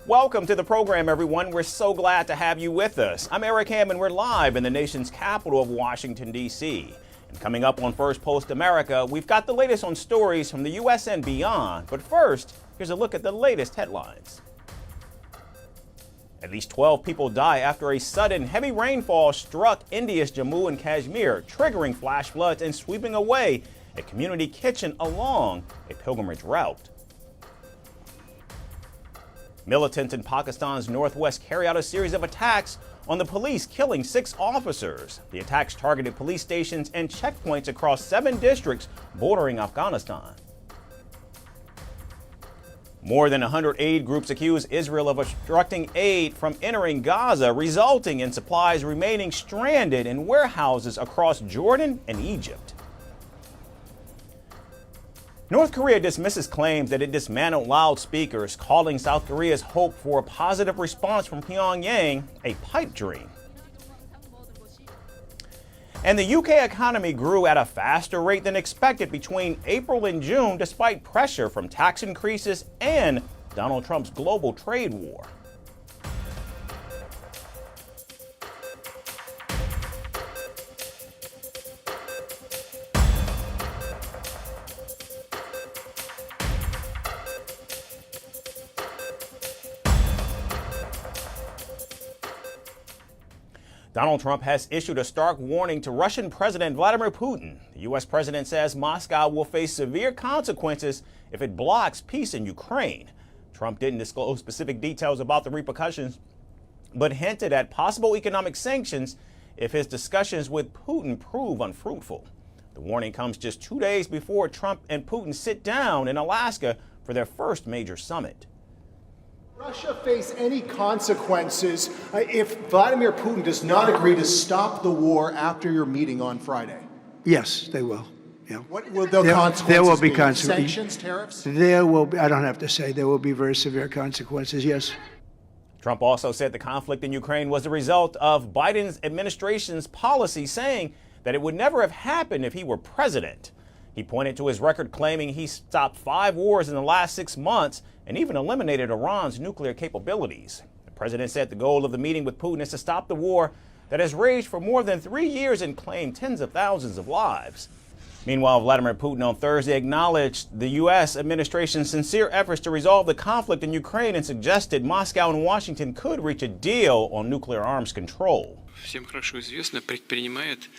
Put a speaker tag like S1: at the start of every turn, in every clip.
S1: Welcome to the program, everyone. We're so glad to have you with us. I'm Eric Ham, and we're live in the nation's capital of Washington, D.C. And coming up on Firstpost America, we've got the latest on stories from the U.S. and beyond. But first, here's a look at the latest headlines. At least 12 people die after a sudden heavy rainfall struck India's Jammu and Kashmir, triggering flash floods and sweeping away a community kitchen along a pilgrimage route. Militants in Pakistan's northwest carry out a series of attacks on the police, killing 6 officers. The attacks targeted police stations and checkpoints across 7 districts bordering Afghanistan. More than 100 aid groups accuse Israel of obstructing aid from entering Gaza, resulting in supplies remaining stranded in warehouses across Jordan and Egypt. North Korea dismisses claims that it dismantled loudspeakers, calling South Korea's hope for a positive response from Pyongyang a pipe dream. And the UK economy grew at a faster rate than expected between April and June, despite pressure from tax increases and Donald Trump's global trade war. Donald Trump has issued a stark warning to Russian President Vladimir Putin. The U.S. president says Moscow will face severe consequences if it blocks peace in Ukraine. Trump didn't disclose specific details about the repercussions, but hinted at possible economic sanctions if his discussions with Putin prove unfruitful. The warning comes just 2 days before Trump and Putin sit down in Alaska for their first major summit.
S2: Russia face any consequences if Vladimir Putin does not agree to stop the war after your meeting on Friday?
S3: Yes, they will. Yeah.
S2: What will the consequences
S3: there will be
S2: be?
S3: consequences.
S2: Sanctions, tariffs?
S3: There will be, I don't have to say, there will be very severe consequences, yes.
S1: Trump also said the conflict in Ukraine was the result of Biden's administration's policy, saying that it would never have happened if he were president. He pointed to his record, claiming he stopped 5 wars in the last 6 months and even eliminated Iran's nuclear capabilities. The president said the goal of the meeting with Putin is to stop the war that has raged for more than 3 years and claimed tens of thousands of lives. Meanwhile, Vladimir Putin on Thursday acknowledged the U.S. administration's sincere efforts to resolve the conflict in Ukraine and suggested Moscow and Washington could reach a deal on nuclear arms control.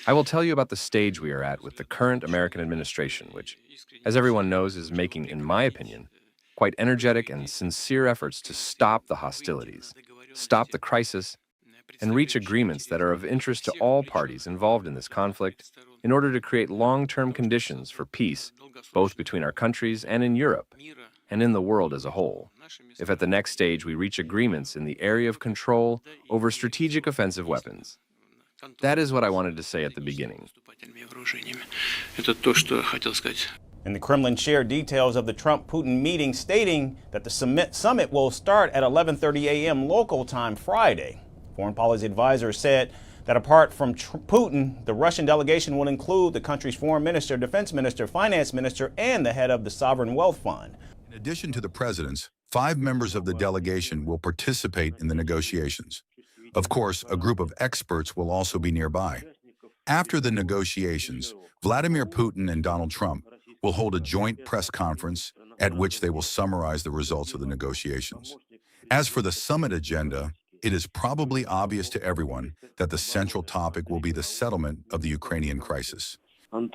S4: I will tell you about the stage we are at with the current American administration, which, as everyone knows, is making, in my opinion, quite energetic and sincere efforts to stop the hostilities, stop the crisis, and reach agreements that are of interest to all parties involved in this conflict in order to create long-term conditions for peace, both between our countries and in Europe, and in the world as a whole, if at the next stage we reach agreements in the area of control over strategic offensive weapons. That is what I wanted to say at the beginning.
S1: And the Kremlin shared details of the Trump-Putin meeting, stating that the summit will start at 11:30 a.m. local time Friday. Foreign policy advisor said that apart from Putin, the Russian delegation will include the country's foreign minister, defense minister, finance minister, and the head of the Sovereign Wealth Fund.
S5: In addition to the presidents, 5 members of the delegation will participate in the negotiations. Of course, a group of experts will also be nearby. After the negotiations, Vladimir Putin and Donald Trump will hold a joint press conference at which they will summarize the results of the negotiations. As for the summit agenda, it is probably obvious to everyone that the central topic will be the settlement of the Ukrainian crisis.
S1: Now,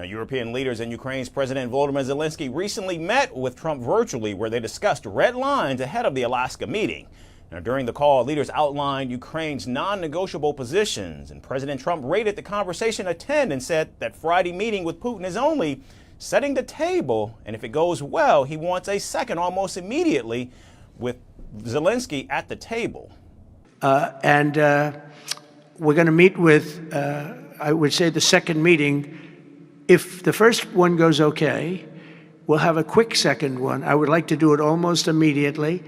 S1: European leaders and Ukraine's President Volodymyr Zelensky recently met with Trump virtually, where they discussed red lines ahead of the Alaska meeting. Now, during the call, leaders outlined Ukraine's non-negotiable positions, and President Trump rated the conversation a 10 and said that Friday meeting with Putin is only setting the table, and if it goes well, he wants a second almost immediately with Zelensky at the table.
S3: We're going to meet with, I would say, the second meeting. If the first one goes okay, we'll have a quick second one. I would like to do it almost immediately,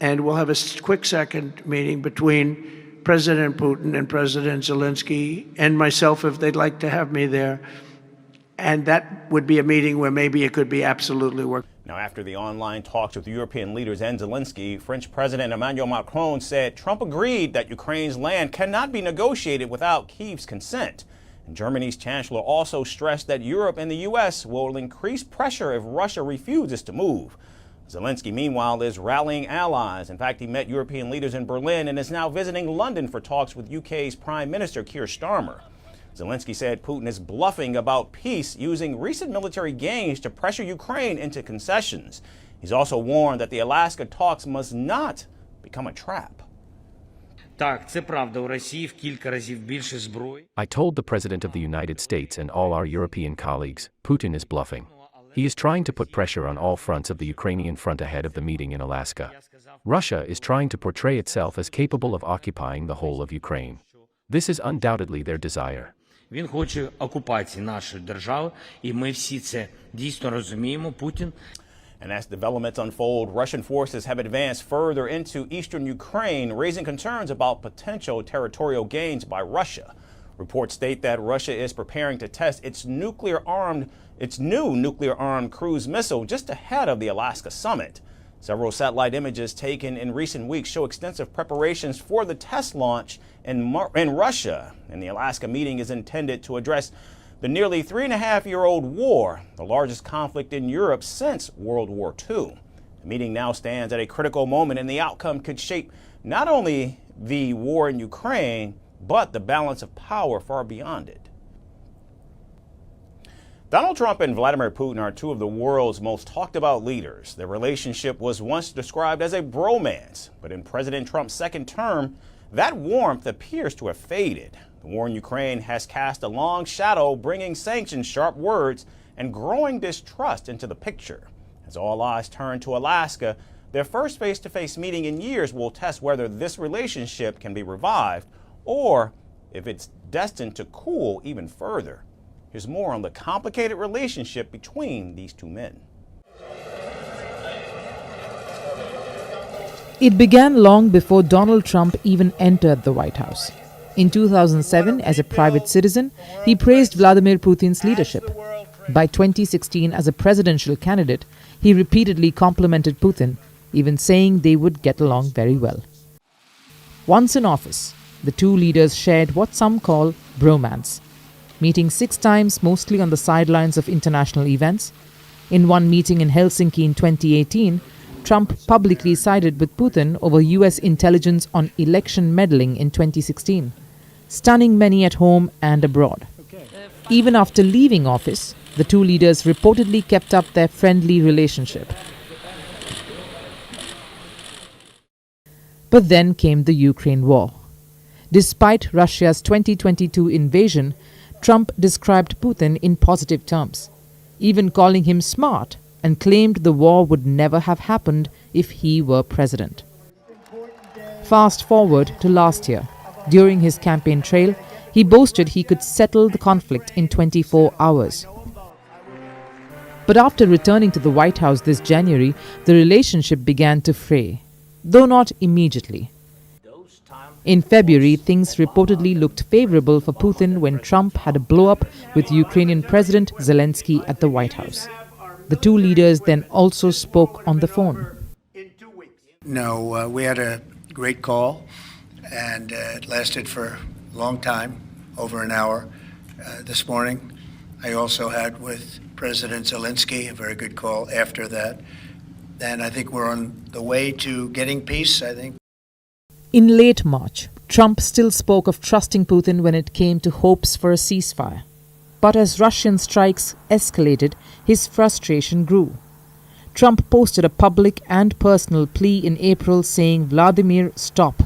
S3: and we'll have a quick second meeting between President Putin and President Zelensky and myself if they'd like to have me there. And that would be a meeting where maybe it could be absolutely work.
S1: Now, after the online talks with European leaders and Zelensky, French President Emmanuel Macron said Trump agreed that Ukraine's land cannot be negotiated without Kyiv's consent. And Germany's chancellor also stressed that Europe and the U.S. will increase pressure if Russia refuses to move. Zelensky, meanwhile, is rallying allies. In fact, he met European leaders in Berlin and is now visiting London for talks with UK's Prime Minister Keir Starmer. Zelensky said Putin is bluffing about peace, using recent military gains to pressure Ukraine into concessions. He's also warned that the Alaska talks must not become a trap.
S6: I told the President of the United States and all our European colleagues, Putin is bluffing. He is trying to put pressure on all fronts of the Ukrainian front ahead of the meeting in Alaska. Russia is trying to portray itself as capable of occupying the whole of Ukraine. This is undoubtedly their desire.
S7: Він хоче окупації нашої держави, і ми всі це дійсно розуміємо. Putin.
S1: And as developments unfold, Russian forces have advanced further into eastern Ukraine, raising concerns about potential territorial gains by Russia. Reports state that Russia is preparing to test its new nuclear-armed cruise missile just ahead of the Alaska summit. Several satellite images taken in recent weeks show extensive preparations for the test launch in Russia. And the Alaska meeting is intended to address the nearly 3.5-year-old war, the largest conflict in Europe since World War II. The meeting now stands at a critical moment, and the outcome could shape not only the war in Ukraine, but the balance of power far beyond it. Donald Trump and Vladimir Putin are two of the world's most talked about leaders. Their relationship was once described as a bromance, but in President Trump's second term, that warmth appears to have faded. The war in Ukraine has cast a long shadow, bringing sanctions, sharp words, and growing distrust into the picture. As all eyes turn to Alaska, their first face-to-face meeting in years will test whether this relationship can be revived or if it's destined to cool even further. Here's more on the complicated relationship between these two men.
S8: It began long before Donald Trump even entered the White House. In 2007, as a private citizen, he praised Vladimir Putin's leadership. By 2016, as a presidential candidate, he repeatedly complimented Putin, even saying they would get along very well. Once in office, the two leaders shared what some call bromance, meeting 6 times, mostly on the sidelines of international events. In one meeting in Helsinki in 2018, Trump publicly sided with Putin over US intelligence on election meddling in 2016, stunning many at home and abroad. Even after leaving office, the two leaders reportedly kept up their friendly relationship. But then came the Ukraine war. Despite Russia's 2022 invasion, Trump described Putin in positive terms, even calling him smart, and claimed the war would never have happened if he were president. Fast forward to last year. During his campaign trail, he boasted he could settle the conflict in 24 hours. But after returning to the White House this January, the relationship began to fray, though not immediately. In February, things reportedly looked favorable for Putin when Trump had a blow-up with Ukrainian President Zelensky at the White House. The two leaders then also spoke on the phone.
S3: No, we had a great call, and it lasted for a long time, over an hour this morning. I also had with President Zelensky a very good call after that. And I think we're on the way to getting peace, I think.
S8: In late March, Trump still spoke of trusting Putin when it came to hopes for a ceasefire. But as Russian strikes escalated, his frustration grew. Trump posted a public and personal plea in April saying, "Vladimir, stop."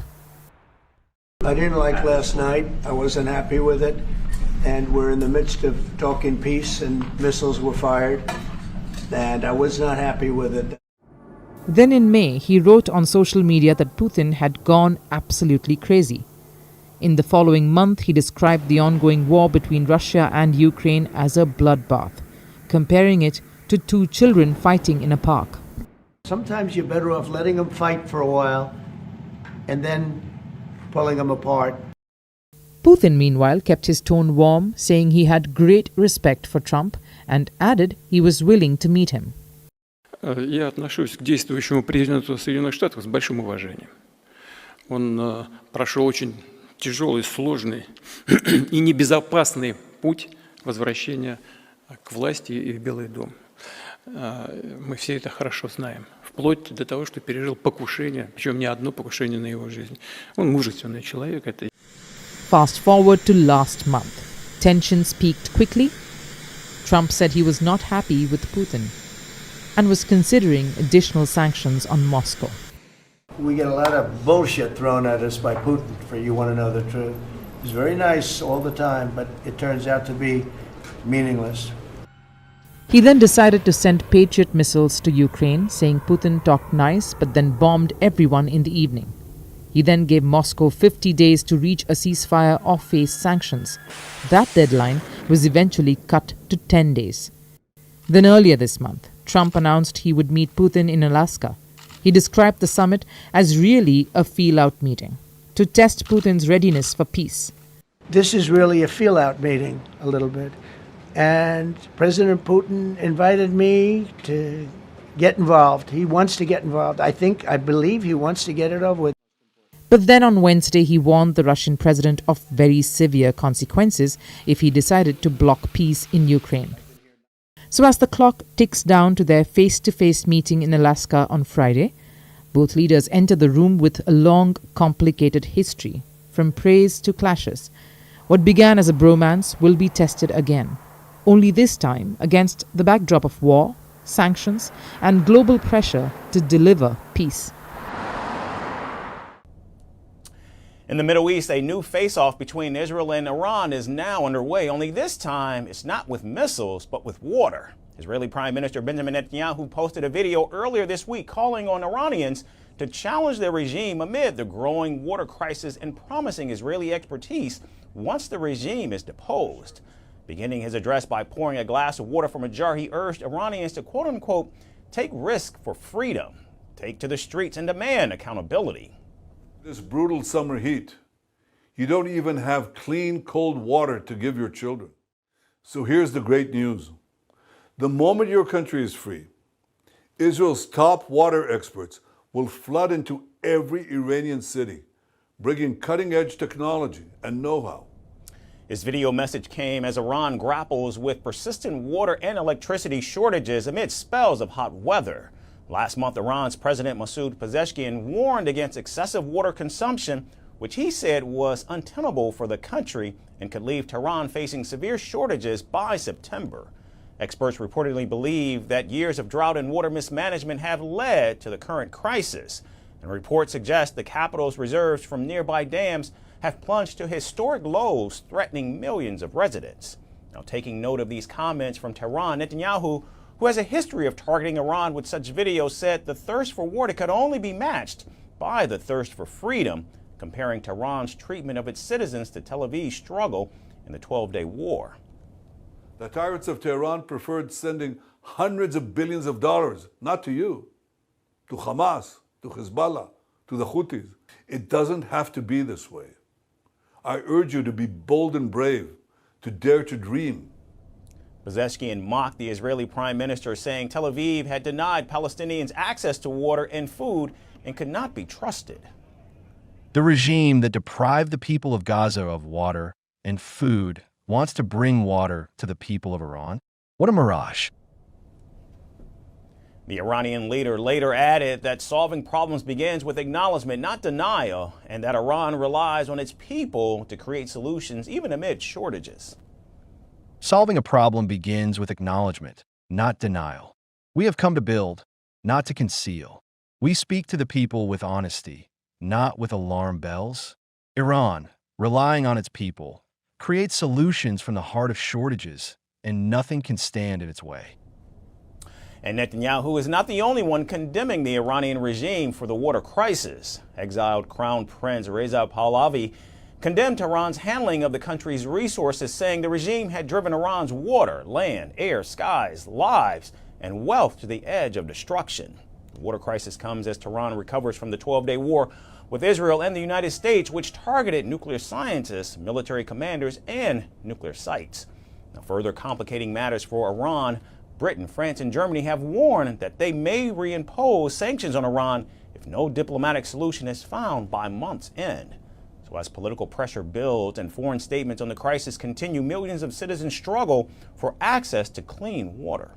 S3: I didn't like last night. I wasn't happy with it. And we're in the midst of talking peace, and missiles were fired. And I was not happy with it.
S8: Then in May, he wrote on social media that Putin had gone absolutely crazy. In the following month, he described the ongoing war between Russia and Ukraine as a bloodbath, comparing it to 2 children fighting in a park.
S3: Sometimes you're better off letting them fight for a while and then pulling them apart.
S8: Putin, meanwhile, kept his tone warm, saying he had great respect for Trump and added he was willing to meet him.
S9: Я отношусь к действующему президенту Соединенных Штатов с большим уважением. Он прошел очень тяжелый, сложный и небезопасный путь возвращения к власти и в Белый дом. Мы все это хорошо знаем, вплоть до того, что пережил покушение, причем не одно покушение на его жизнь. Он мужественный человек. Это...
S8: Fast forward to last month. Tensions peaked quickly. Trump said he was not happy with Putin and was considering additional sanctions on Moscow.
S3: We get a lot of bullshit thrown at us by Putin, for you want to know the truth. He's very nice all the time, but it turns out to be meaningless.
S8: He then decided to send Patriot missiles to Ukraine, saying Putin talked nice but then bombed everyone in the evening. He then gave Moscow 50 days to reach a ceasefire or face sanctions. That deadline was eventually cut to 10 days. Then earlier this month, Trump announced he would meet Putin in Alaska. He described the summit as really a feel-out meeting, to test Putin's readiness for peace.
S3: This is really a feel-out meeting, a little bit. And President Putin invited me to get involved. He wants to get involved. I believe he wants to get it over with.
S8: But then on Wednesday, he warned the Russian president of very severe consequences if he decided to block peace in Ukraine. So as the clock ticks down to their face-to-face meeting in Alaska on Friday, both leaders enter the room with a long, complicated history, from praise to clashes. What began as a bromance will be tested again, only this time against the backdrop of war, sanctions, and global pressure to deliver peace.
S1: In the Middle East, a new face-off between Israel and Iran is now underway, only this time it's not with missiles, but with water. Israeli Prime Minister Benjamin Netanyahu posted a video earlier this week calling on Iranians to challenge their regime amid the growing water crisis and promising Israeli expertise once the regime is deposed. Beginning his address by pouring a glass of water from a jar, he urged Iranians to quote-unquote take risk for freedom, take to the streets and demand accountability.
S10: This brutal summer heat, you don't even have clean, cold water to give your children. So here's the great news. The moment your country is free, Israel's top water experts will flood into every Iranian city, bringing cutting-edge technology and know-how.
S1: This video message came as Iran grapples with persistent water and electricity shortages amid spells of hot weather. Last month, Iran's President Pezshkian warned against excessive water consumption, which he said was untenable for the country and could leave Tehran facing severe shortages by September. Experts reportedly believe that years of drought and water mismanagement have led to the current crisis, and reports suggest the capital's reserves from nearby dams have plunged to historic lows, threatening millions of residents. Now, taking note of these comments from Tehran, Netanyahu, who has a history of targeting Iran with such videos, said the thirst for water could only be matched by the thirst for freedom, comparing Tehran's treatment of its citizens to Tel Aviv's struggle in the 12-day war.
S10: The tyrants of Tehran preferred sending hundreds of billions of dollars, not to you, to Hamas, to Hezbollah, to the Houthis. It doesn't have to be this way. I urge you to be bold and brave, to dare to dream.
S1: Pezshkian mocked the Israeli prime minister, saying Tel Aviv had denied Palestinians access to water and food and could not be trusted.
S11: The regime that deprived the people of Gaza of water and food wants to bring water to the people of Iran? What a mirage.
S1: The Iranian leader later added that solving problems begins with acknowledgement, not denial, and that Iran relies on its people to create solutions even amid shortages.
S11: Solving a problem begins with acknowledgement, not denial. We have come to build, not to conceal. We speak to the people with honesty, not with alarm bells. Iran, relying on its people, creates solutions from the heart of shortages, and nothing can stand in its way.
S1: And Netanyahu is not the only one condemning the Iranian regime for the water crisis. Exiled Crown Prince Reza Pahlavi condemned Tehran's handling of the country's resources, saying the regime had driven Iran's water, land, air, skies, lives, and wealth to the edge of destruction. The water crisis comes as Tehran recovers from the 12-day war, with Israel and the United States, which targeted nuclear scientists, military commanders, and nuclear sites. Now, further complicating matters for Iran, Britain, France, and Germany have warned that they may reimpose sanctions on Iran if no diplomatic solution is found by month's end. So as political pressure builds and foreign statements on the crisis continue, millions of citizens struggle for access to clean water.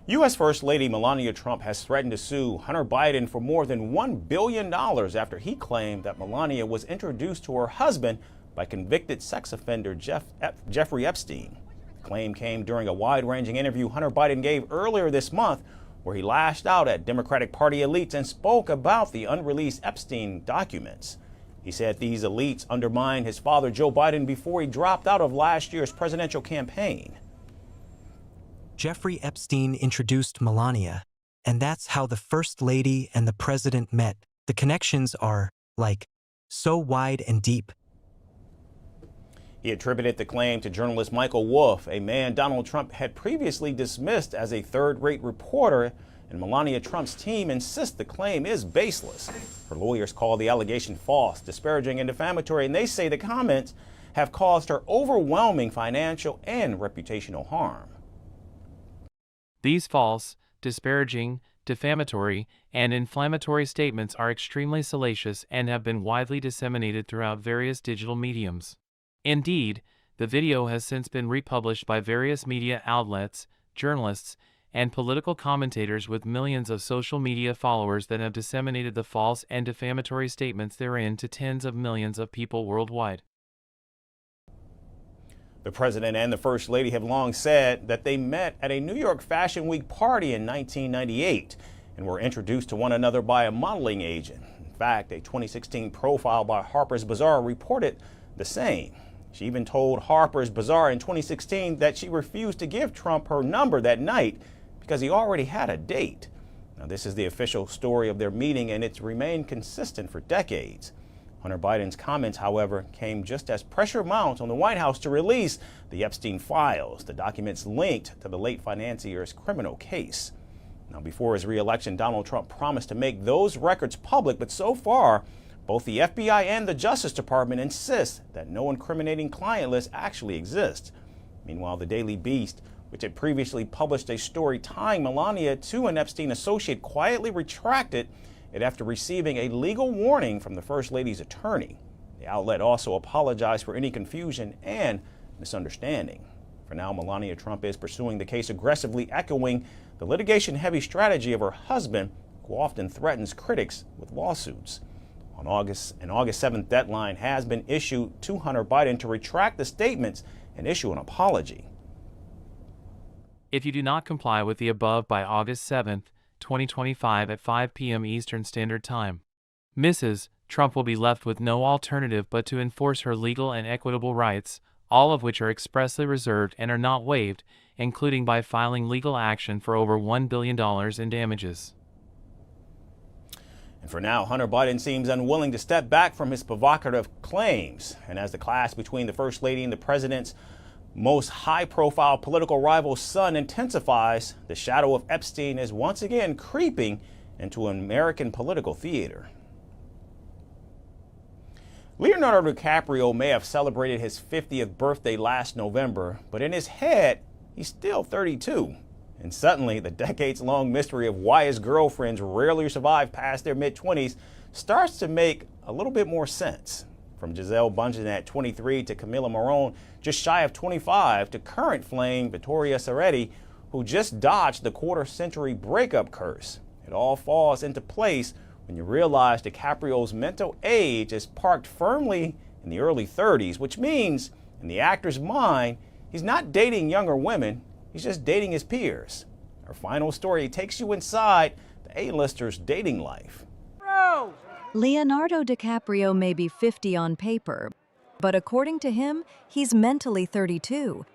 S1: U.S. First Lady Melania Trump has threatened to sue Hunter Biden for more than $1 billion after he claimed that Melania was introduced to her husband by convicted sex offender Jeffrey Epstein. The claim came during a wide-ranging interview Hunter Biden gave earlier this month, where he lashed out at Democratic Party elites and spoke about the unreleased Epstein documents. He said these elites undermined his father, Joe Biden, before he dropped out of last year's presidential campaign.
S12: Jeffrey Epstein introduced Melania, and that's how the First Lady and the President met. The connections are, like, so wide and deep.
S1: He attributed the claim to journalist Michael Wolff, a man Donald Trump had previously dismissed as a third-rate reporter, and Melania Trump's team insists the claim is baseless. Her lawyers call the allegation false, disparaging, and defamatory, and they say the comments have caused her overwhelming financial and reputational harm.
S13: These false, disparaging, defamatory, and inflammatory statements are extremely salacious and have been widely disseminated throughout various digital mediums. Indeed, the video has since been republished by various media outlets, journalists, and political commentators with millions of social media followers that have disseminated the false and defamatory statements therein to tens of millions of people worldwide.
S1: The president and the First Lady have long said that they met at a New York Fashion Week party in 1998 and were introduced to one another by a modeling agent. In fact, a 2016 profile by Harper's Bazaar reported the same. She even told Harper's Bazaar in 2016 that she refused to give Trump her number that night because he already had a date. Now, this is the official story of their meeting, and it's remained consistent for decades. Hunter Biden's comments, however, came just as pressure mounts on the White House to release the Epstein files, the documents linked to the late financier's criminal case. Now, before his re-election, Donald Trump promised to make those records public, but so far, both the FBI and the Justice Department insist that no incriminating client list actually exists. Meanwhile, the Daily Beast, which had previously published a story tying Melania to an Epstein associate, quietly retracted it after receiving a legal warning from the First Lady's attorney. The outlet also apologized for any confusion and misunderstanding. For now, Melania Trump is pursuing the case aggressively, echoing the litigation-heavy strategy of her husband, who often threatens critics with lawsuits. An August 7th deadline has been issued to Hunter Biden to retract the statements and issue an apology.
S13: If you do not comply with the above by August 7th, 2025 at 5 p.m. Eastern Standard Time, Mrs. Trump will be left with no alternative but to enforce her legal and equitable rights, all of which are expressly reserved and are not waived, including by filing legal action for over $1 billion in damages.
S1: And for now, Hunter Biden seems unwilling to step back from his provocative claims. And as the clash between the First Lady and the president's most high-profile political rival's son intensifies, the shadow of Epstein is once again creeping into American political theater. Leonardo DiCaprio may have celebrated his 50th birthday last November, but in his head, he's still 32. And suddenly, the decades-long mystery of why his girlfriends rarely survive past their mid-20s starts to make a little bit more sense. From Gisele Bundchen at 23 to Camila Morrone, just shy of 25, to current flame Vittoria Ceretti, who just dodged the quarter-century breakup curse. It all falls into place when you realize DiCaprio's mental age is parked firmly in the early 30s, which means, in the actor's mind, he's not dating younger women, he's just dating his peers. Our final story takes you inside the A-lister's dating life.
S14: Leonardo DiCaprio may be 50 on paper, but according to him, he's mentally 32.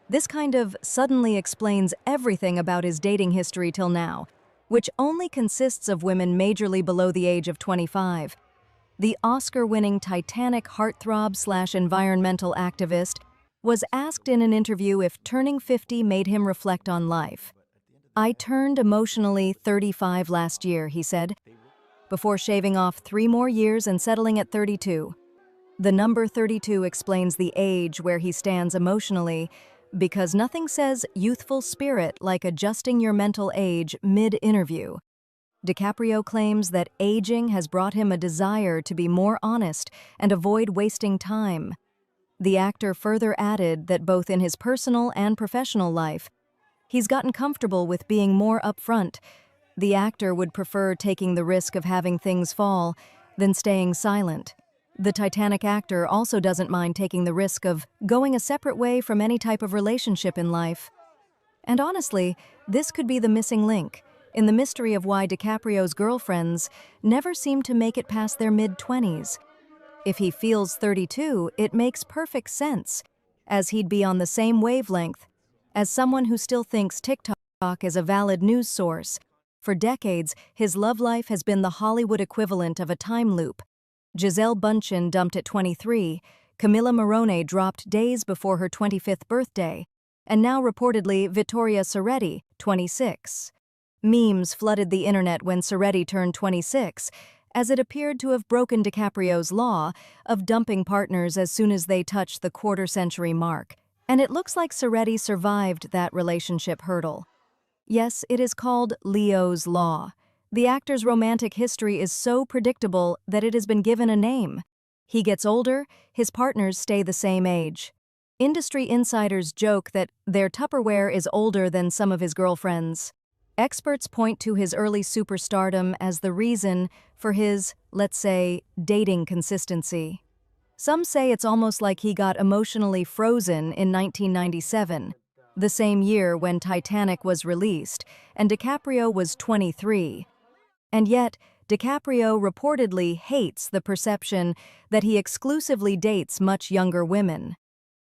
S14: This kind of suddenly explains everything about his dating history till now, which only consists of women majorly below the age of 25. The Oscar-winning Titanic heartthrob/environmental activist was asked in an interview if turning 50 made him reflect on life. "I turned emotionally 35 last year," he said, before shaving off 3 more years and settling at 32. The number 32 explains the age where he stands emotionally, because nothing says youthful spirit like adjusting your mental age mid-interview. DiCaprio claims that aging has brought him a desire to be more honest and avoid wasting time. The actor further added that both in his personal and professional life, he's gotten comfortable with being more upfront. The actor would prefer taking the risk of having things fall than staying silent. The Titanic actor also doesn't mind taking the risk of going a separate way from any type of relationship in life. And honestly, this could be the missing link in the mystery of why DiCaprio's girlfriends never seem to make it past their mid-20s. If he feels 32, it makes perfect sense, as he'd be on the same wavelength as someone who still thinks TikTok is a valid news source. For decades, his love life has been the Hollywood equivalent of a time loop. Gisele Bündchen dumped at 23, Camilla Morrone dropped days before her 25th birthday, and now reportedly Vittoria Soretti, 26. Memes flooded the internet when Soretti turned 26, as it appeared to have broken DiCaprio's law of dumping partners as soon as they touched the quarter-century mark. And it looks like Soretti survived that relationship hurdle. Yes, it is called Leo's Law. The actor's romantic history is so predictable that it has been given a name. He gets older, his partners stay the same age. Industry insiders joke that their Tupperware is older than some of his girlfriends. Experts point to his early superstardom as the reason for his, let's say, dating consistency. Some say it's almost like he got emotionally frozen in 1997, the same year when Titanic was released, and DiCaprio was 23. And yet, DiCaprio reportedly hates the perception that he exclusively dates much younger women.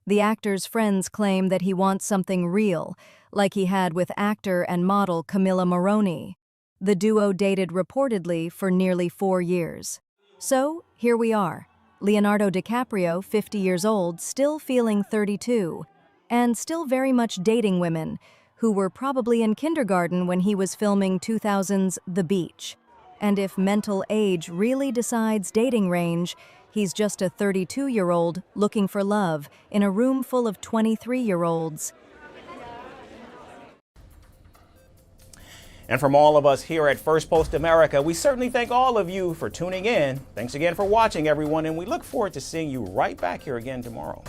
S14: The actor's friends claim that he wants something real, like he had with actor and model Camilla Morrone. The duo dated reportedly for nearly 4 years. So, here we are. Leonardo DiCaprio, 50 years old, still feeling 32, and still very much dating women, who were probably in kindergarten when he was filming 2000's The Beach. And if mental age really decides dating range, he's just a 32-year-old looking for love in a room full of 23-year-olds.
S1: And from all of us here at Firstpost America, we certainly thank all of you for tuning in. Thanks again for watching, everyone, and we look forward to seeing you right back here again tomorrow.